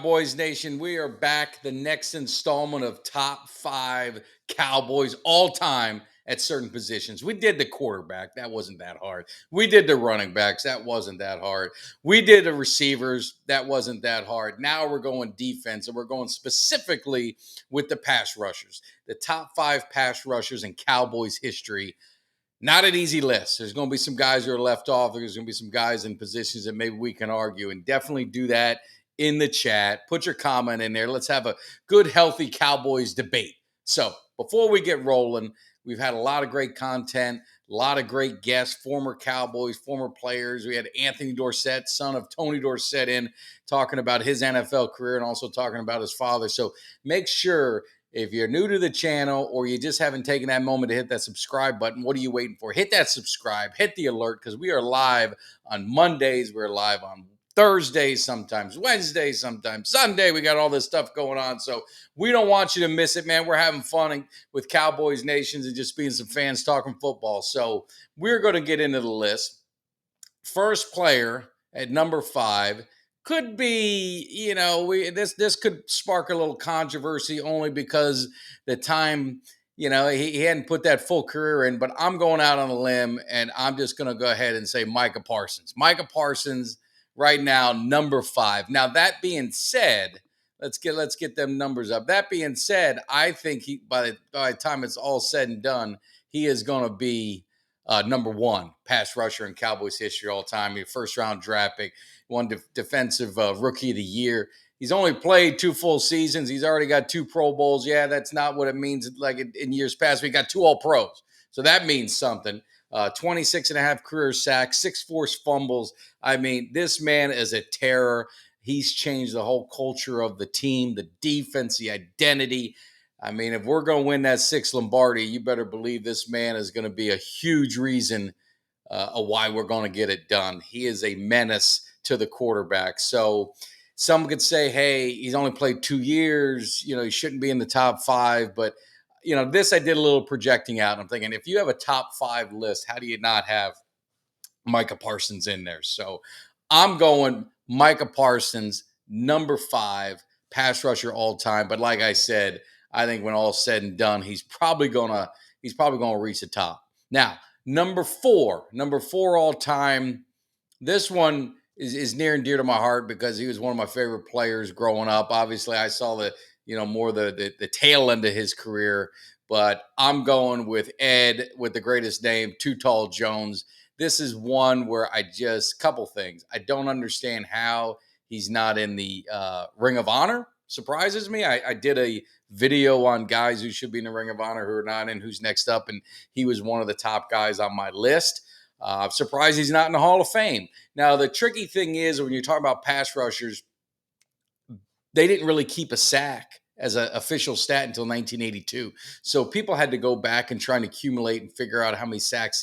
Cowboys Nation? We are back. The next installment of Top 5 Cowboys all time at certain positions. We did the quarterback. That wasn't that hard. We did the running backs. That wasn't that hard. We did the receivers. That wasn't that hard. Now we're going defense, and we're going specifically with the pass rushers. The top 5 pass rushers in Cowboys history. Not an easy list. There's going to be some guys who are left off. There's going to be some guys in positions that maybe we can argue, and definitely do that in the chat. Put your comment in there. Let's have a good, healthy Cowboys debate. So before we get rolling, we've had a lot of great content, a lot of great guests, former Cowboys, former players. We had Anthony Dorsett, son of Tony Dorsett, in talking about his NFL career and also talking about his father. So make sure, if you're new to the channel or you just haven't taken that moment to hit that subscribe button, what are you waiting for? Hit that subscribe, hit the alert, because we are live on Mondays. We're live on Thursdays, sometimes Wednesdays, sometimes Sunday. We got all this stuff going on. So we don't want you to miss it, man. We're having fun with Cowboys Nations and just being some fans talking football. So we're going to get into the list. First player at number 5. Could be, this could spark a little controversy only because the time, he hadn't put that full career in, but I'm going out on a limb and I'm just going to go ahead and say Micah Parsons. Micah Parsons right now, number 5. Now, that being said, let's get them numbers up. That being said, I think by the time it's all said and done, he is going to be number 1 pass rusher in Cowboys history all time. First round draft pick, won defensive rookie of the year. He's only played 2 full seasons. He's already got 2 Pro Bowls. Yeah, that's not what it means like in years past. We got 2 All Pros. So that means something. 26 and a half career sacks, 6 forced fumbles. I mean, this man is a terror. He's changed the whole culture of the team, the defense, the identity. I mean, if we're going to win that 6th Lombardi, you better believe this man is going to be a huge reason of why we're going to get it done. He is a menace to the quarterback. So some could say, hey, he's only played 2 years. He shouldn't be in the top 5. But, this I did a little projecting out. I'm thinking, if you have a top 5 list, how do you not have Micah Parsons in there? So I'm going Micah Parsons, number 5, pass rusher all time. But like I said, I think when all's said and done, he's probably gonna reach the top. Now, number 4 all time. This one is near and dear to my heart because he was one of my favorite players growing up. Obviously, I saw the tail end of his career, but I'm going with Ed, with the greatest name, Too Tall Jones. This is one where couple things. I don't understand how he's not in the Ring of Honor. Surprises me. I did a video on guys who should be in the Ring of Honor who are not in, who's next up, and he was one of the top guys on my list. I'm surprised he's not in the Hall of Fame. Now, the tricky thing is when you're talking about pass rushers, they didn't really keep a sack as an official stat until 1982. So people had to go back and try to accumulate and figure out how many sacks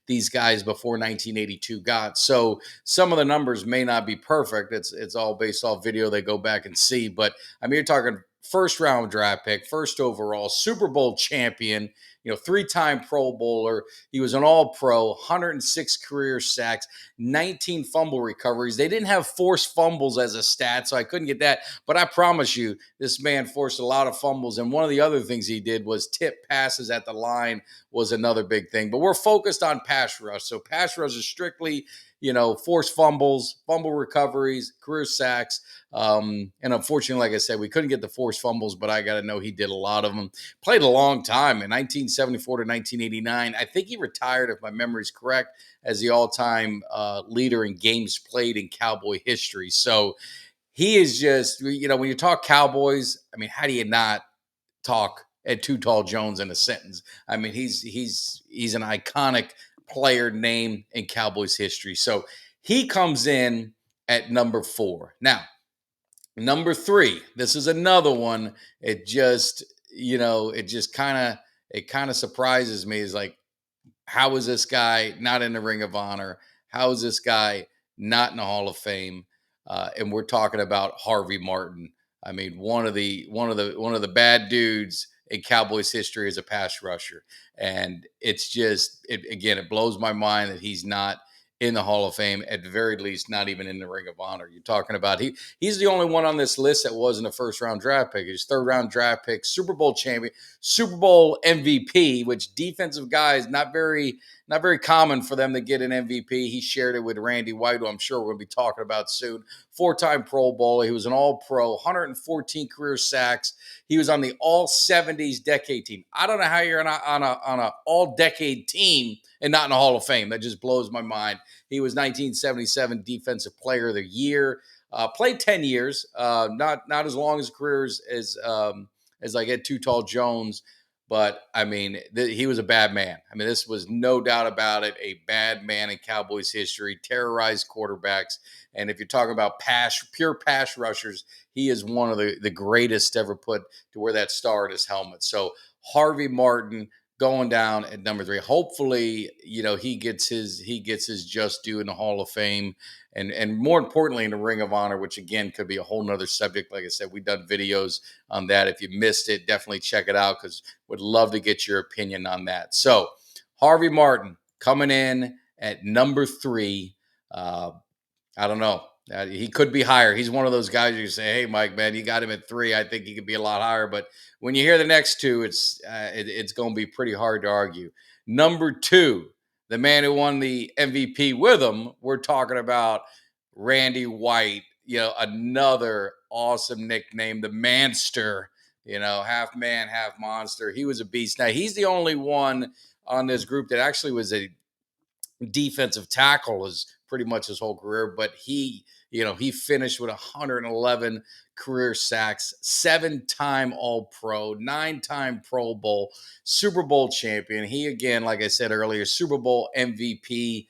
these guys before 1982 got. So some of the numbers may not be perfect. It's all based off video they go back and see. But I mean, you're talking first round draft pick, first overall, Super Bowl champion, 3-time Pro Bowler. He was an All-Pro, 106 career sacks, 19 fumble recoveries. They didn't have forced fumbles as a stat, so I couldn't get that. But I promise you, this man forced a lot of fumbles. And one of the other things he did was tip passes at the line was another big thing. But we're focused on pass rush. So pass rush is strictly, forced fumbles, fumble recoveries, career sacks. And unfortunately, like I said, we couldn't get the forced fumbles, but I got to know he did a lot of them. Played a long time in 1974 to 1989. I think he retired, if my memory is correct, as the all-time leader in games played in Cowboy history. So he is just, when you talk Cowboys, I mean, how do you not talk Ed Too Tall Jones in a sentence? I mean, he's an iconic player name in Cowboys history. So he comes in at number 4. Now, number 3, this is another one. It just kind of surprises me. Is like, how is this guy not in the Ring of Honor? How is this guy not in the Hall of Fame? And we're talking about Harvey Martin. I mean, one of the bad dudes in Cowboys history as a pass rusher. And it's just, it blows my mind that he's not in the Hall of Fame, at the very least, not even in the Ring of Honor. You're talking about he's the only one on this list that wasn't a first round draft pick. He's third round draft pick, Super Bowl champion, Super Bowl MVP, which defensive guys not very common for them to get an MVP. He shared it with Randy White, who I'm sure we're going to be talking about soon. Four-time Pro Bowler. He was an All-Pro, 114 career sacks. He was on the All-70s decade team. I don't know how you're on a all-decade team and not in the Hall of Fame. That just blows my mind. He was 1977 Defensive Player of the Year. Played 10 years, not as long as career as like Ed Too Tall Jones, but I mean, he was a bad man. I mean, this was no doubt about it, a bad man in Cowboys history, terrorized quarterbacks. And if you're talking about pure pass rushers, he is one of the greatest ever put to wear that star at his helmet. So Harvey Martin going down at number 3. Hopefully, he gets his just due in the Hall of Fame, and more importantly in the Ring of Honor, which again could be a whole nother subject. Like I said, we've done videos on that. If you missed it, definitely check it out, because would love to get your opinion on that. So Harvey Martin coming in at number 3. I don't know. He could be higher. He's one of those guys you say, "Hey, Mike, man, you got him at 3. I think he could be a lot higher." But when you hear the next two, it's going to be pretty hard to argue. Number 2, the man who won the MVP with him. We're talking about Randy White. Another awesome nickname, the Manster. Half man, half monster. He was a beast. Now he's the only one on this group that actually was a defensive tackle is pretty much his whole career, but he finished with 111 career sacks, 7-time All-Pro, 9-time Pro Bowl, Super Bowl champion. He, again, like I said earlier, Super Bowl MVP,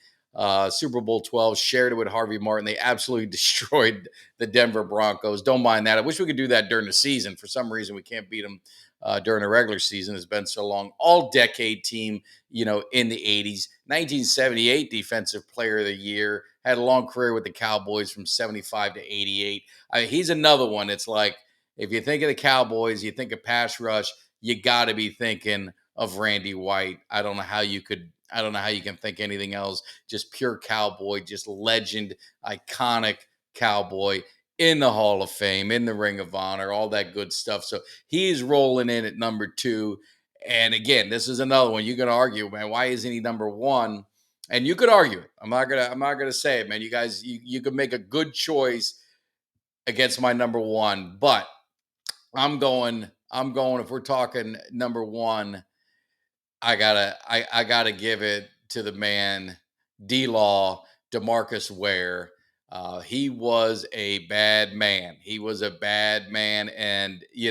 Super Bowl 12, shared it with Harvey Martin. They absolutely destroyed the Denver Broncos. Don't mind that. I wish we could do that during the season. For some reason, we can't beat them during the regular season. It's been so long. All-decade team, in the 80s. 1978 Defensive Player of the Year. Had a long career with the Cowboys from 75 to 88. He's another one. It's like, if you think of the Cowboys, you think of pass rush, you got to be thinking of Randy White. I don't know how you can think anything else. Just pure Cowboy, just legend, iconic Cowboy in the Hall of Fame, in the Ring of Honor, all that good stuff. So he's rolling in at number 2. And again, this is another one. You're going to argue, man, why isn't he number 1? And you could argue it. I'm not gonna say it, man. You guys, you could make a good choice against my number 1, but I'm going. If we're talking number 1, I gotta give it to the man, D-Law, DeMarcus Ware. He was a bad man. He was a bad man, and he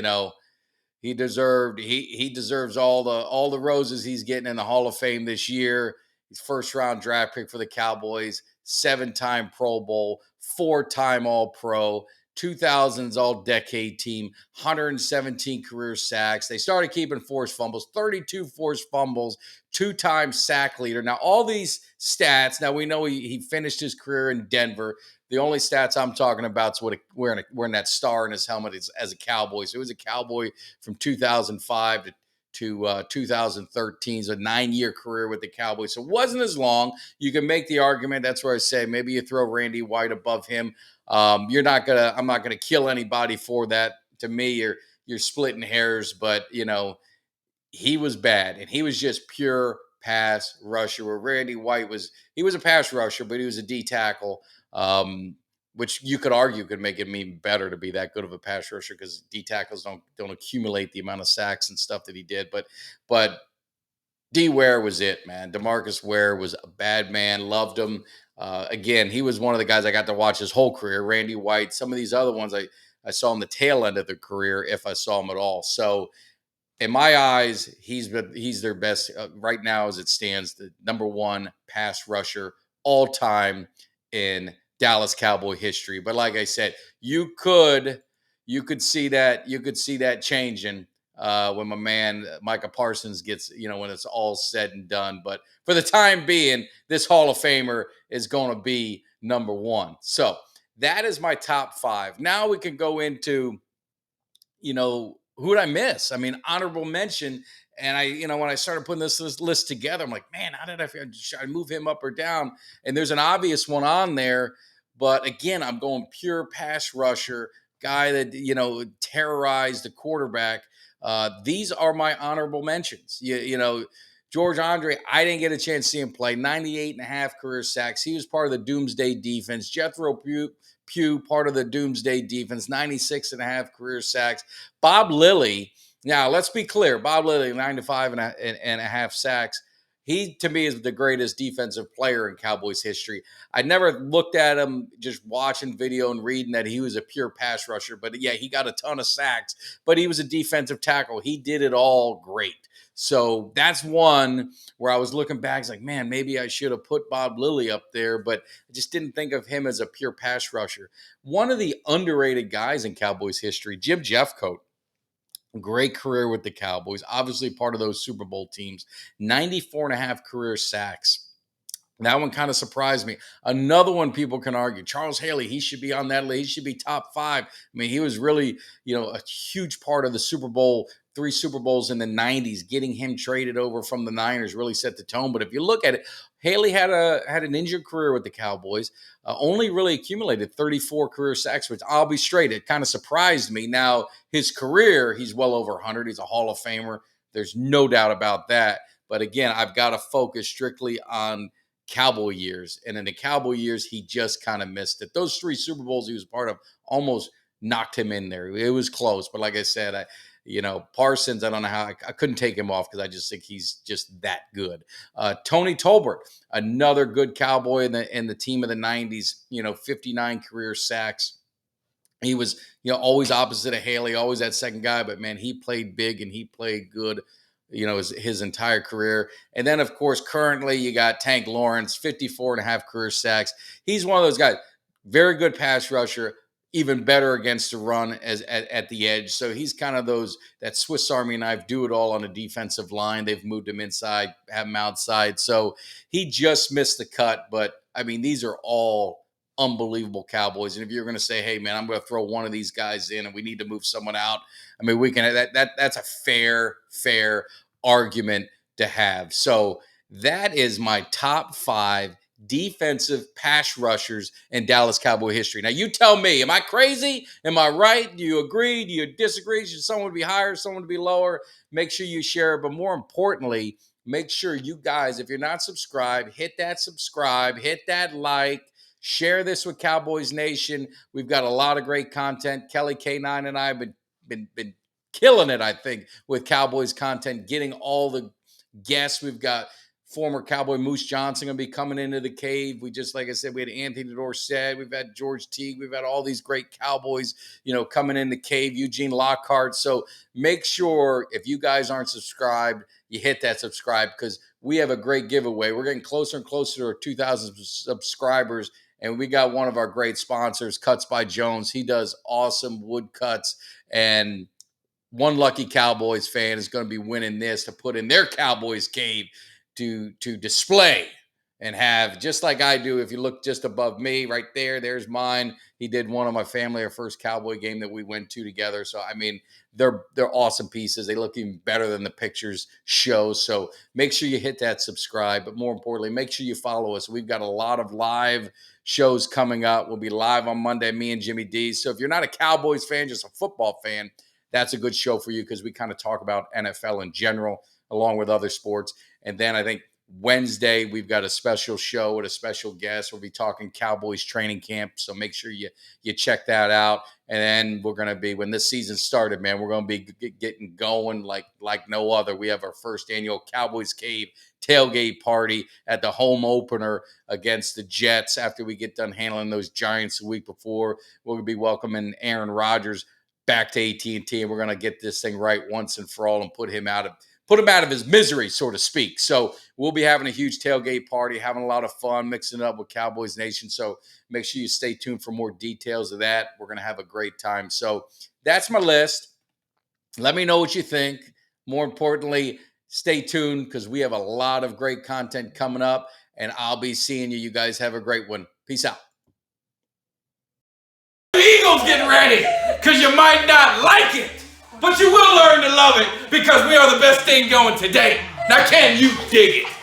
deserves all the roses he's getting in the Hall of Fame this year. He's first round draft pick for the Cowboys, 7-time Pro Bowl, 4-time All Pro, 2000s All Decade team, 117 career sacks. They started keeping forced fumbles, 32 forced fumbles, 2-time sack leader. Now, all these stats, now we know he finished his career in Denver. The only stats I'm talking about is wearing that star in his helmet as a Cowboy. So he was a Cowboy from 2005 to 2013. So a 9-year career with the Cowboys. So it wasn't as long. You can make the argument. That's where I say maybe you throw Randy White above him. I'm not gonna kill anybody for that. To me, you're splitting hairs, but he was bad, and he was just pure pass rusher. Where Randy White he was a pass rusher, but he was a D tackle, which you could argue could make it mean better to be that good of a pass rusher, because D tackles don't accumulate the amount of sacks and stuff that he did. But D Ware was it, man. DeMarcus Ware was a bad man. Loved him. Again, he was one of the guys I got to watch his whole career. Randy White, some of these other ones I saw in the tail end of their career, if I saw them at all. So in my eyes, he's their best right now as it stands. The number 1 pass rusher all time in Dallas Cowboy history. But like I said, you could see that changing when my man Micah Parsons gets, when it's all said and done. But for the time being, this Hall of Famer is going to be number 1. So that is my top 5. Now we can go into, who did I miss? I mean, honorable mention. And when I started putting this list together, I'm like, man, how did should I move him up or down? And there's an obvious one on there. But again, I'm going pure pass rusher, guy that, terrorized the quarterback. These are my honorable mentions. George Andre, I didn't get a chance to see him play. 98 and a half career sacks. He was part of the Doomsday defense. Jethro Pugh, part of the Doomsday defense. 96 and a half career sacks. Bob Lilly, now let's be clear. Bob Lilly, 95 and a half sacks. He, to me, is the greatest defensive player in Cowboys history. I never looked at him just watching video and reading that he was a pure pass rusher. But yeah, he got a ton of sacks, but he was a defensive tackle. He did it all great. So that's one where I was looking back, it's like, man, maybe I should have put Bob Lilly up there, but I just didn't think of him as a pure pass rusher. One of the underrated guys in Cowboys history, Jim Jeffcoat. Great career with the Cowboys, obviously part of those Super Bowl teams. 94 and a half career sacks. That one kind of surprised me. Another one people can argue, Charles Haley, he should be on that list. He should be top 5. I mean, he was really, a huge part of the Super Bowl, 3 Super Bowls in the 90s. Getting him traded over from the Niners really set the tone. But if you look at it, Haley had an injured career with the Cowboys, only really accumulated 34 career sacks, which I'll be straight, it kind of surprised me. Now, his career, he's well over 100. He's a Hall of Famer. There's no doubt about that. But again, I've got to focus strictly on Cowboy years. And in the Cowboy years, he just kind of missed it. Those 3 Super Bowls he was part of almost knocked him in there. It was close. But like I said, Parsons, I don't know how I couldn't take him off because I just think he's just that good. Tony Tolbert, another good Cowboy in the team of the 90s, 59 career sacks. He was, always opposite of Haley, always that second guy. But man, he played big and he played good, his entire career. And then, of course, currently you got Tank Lawrence, 54 and a half career sacks. He's one of those guys, very good pass rusher, even better against the run at the edge. So he's kind of that Swiss Army knife, do it all on a defensive line. They've moved him inside, have him outside. So he just missed the cut. But I mean, these are all unbelievable Cowboys. And if you're going to say, hey man, I'm going to throw one of these guys in and we need to move someone out, I mean, we can, that's a fair argument to have. So that is my top 5 defensive pass rushers in Dallas Cowboy history. Now you tell me, am I crazy? Am I right? Do you agree? Do you disagree? Should someone be higher, someone be lower? Make sure you share it. But more importantly, make sure you guys, if you're not subscribed, hit that subscribe, hit that like, share this with Cowboys Nation. We've got a lot of great content. Kelly K9 and I have been killing it, I think, with Cowboys content, getting all the guests. We've got former Cowboy Moose Johnson going to be coming into the cave. We just, like I said, we had Anthony Dorsett. We've had George Teague. We've had all these great Cowboys, coming in the cave, Eugene Lockhart. So make sure if you guys aren't subscribed, you hit that subscribe because we have a great giveaway. We're getting closer and closer to our 2,000 subscribers. And we got one of our great sponsors, Cuts by Jones. He does awesome wood cuts. And one lucky Cowboys fan is going to be winning this to put in their Cowboys cave to display and have, just like I do. If you look just above me right there, there's mine. He did one of my family, our first Cowboy game that we went to together. So, I mean, they're awesome pieces. They look even better than the pictures show. So make sure you hit that subscribe. But more importantly, make sure you follow us. We've got a lot of live shows coming up. We'll be live on Monday, me and Jimmy Dee. So if you're not a Cowboys fan, just a football fan, that's a good show for you because we kind of talk about NFL in general along with other sports. And then I think Wednesday, we've got a special show with a special guest. We'll be talking Cowboys training camp. So make sure you check that out. And then we're going to be, when this season started, man, we're going to be getting going like no other. We have our first annual Cowboys Cave tailgate party at the home opener against the Jets. After we get done handling those Giants the week before, we'll be welcoming Aaron Rodgers back to AT&T, and we're going to get this thing right once and for all and put him out of his misery, so to speak. So we'll be having a huge tailgate party, having a lot of fun, mixing it up with Cowboys Nation. So make sure you stay tuned for more details of that. We're going to have a great time. So that's my list. Let me know what you think. More importantly, stay tuned because we have a lot of great content coming up, and I'll be seeing you. You guys have a great one. Peace out. Eagles getting ready because you might not like it. But you will learn to love it because we are the best thing going today. Now can you dig it?